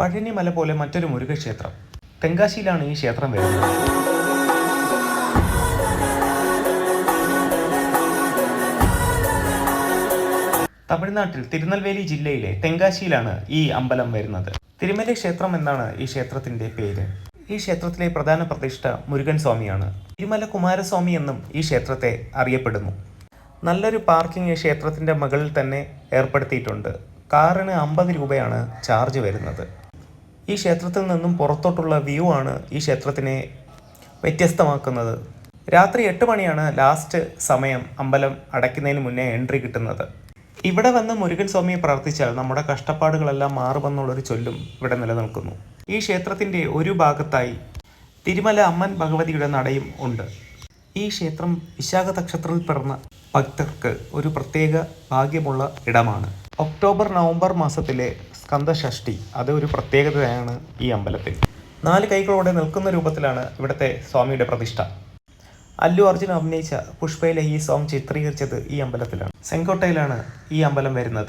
പഴനിമല പോലെ മറ്റൊരു മുരുകക്ഷേത്രം തെങ്കാശിയിലാണ് ഈ ക്ഷേത്രം വരുന്നത്. തമിഴ്നാട്ടിൽ തിരുനെൽവേലി ജില്ലയിലെ തെങ്കാശിയിലാണ് ഈ അമ്പലം വരുന്നത്. തിരുമല ക്ഷേത്രം എന്നാണ് ഈ ക്ഷേത്രത്തിന്റെ പേര്. ഈ ക്ഷേത്രത്തിലെ പ്രധാന പ്രതിഷ്ഠ മുരുകൻ സ്വാമിയാണ്. തിരുമല കുമാരസ്വാമി എന്നും ഈ ക്ഷേത്രത്തെ അറിയപ്പെടുന്നു. നല്ലൊരു പാർക്കിംഗ് ക്ഷേത്രത്തിന്റെ മുകളിൽ തന്നെ ഏർപ്പെടുത്തിയിട്ടുണ്ട്. കാറിന് 50 രൂപയാണ് ചാർജ് വരുന്നത്. ഈ ക്ഷേത്രത്തിൽ നിന്നും പുറത്തോട്ടുള്ള വ്യൂ ആണ് ഈ ക്ഷേത്രത്തിനെ വ്യത്യസ്തമാക്കുന്നത്. രാത്രി 8 മണിയാണ് ലാസ്റ്റ് സമയം അമ്പലം അടയ്ക്കുന്നതിന് മുന്നേ എൻട്രി കിട്ടുന്നത്. ഇവിടെ വന്ന് മുരുകൻ സ്വാമിയെ പ്രാർത്ഥിച്ചാൽ നമ്മുടെ കഷ്ടപ്പാടുകളെല്ലാം മാറുമെന്നുള്ളൊരു ചൊല്ലും ഇവിടെ നിലനിൽക്കുന്നു. ഈ ക്ഷേത്രത്തിൻ്റെ ഒരു ഭാഗത്തായി തിരുമല അമ്മൻ ഭഗവതിയുടെ നടയും ഉണ്ട്. ഈ ക്ഷേത്രം വിശാഖ നക്ഷത്രത്തിൽ പിറന്ന ഭക്തർക്ക് ഒരു പ്രത്യേക ഭാഗ്യമുള്ള ഇടമാണ്. ഒക്ടോബർ നവംബർ മാസത്തിലെ സ്കന്ദഷഷ്ഠി അത് ഒരു പ്രത്യേകതയാണ് ഈ അമ്പലത്തിൽ. 4 കൈകളോടെ നിൽക്കുന്ന രൂപത്തിലാണ് ഇവിടുത്തെ സ്വാമിയുടെ പ്രതിഷ്ഠ. അല്ലു അർജുൻ അഭിനയിച്ച പുഷ്പയിലെ ഈ സോങ് ചിത്രീകരിച്ചത് ഈ അമ്പലത്തിലാണ്. ചെങ്കോട്ടയിലാണ് ഈ അമ്പലം വരുന്നത്.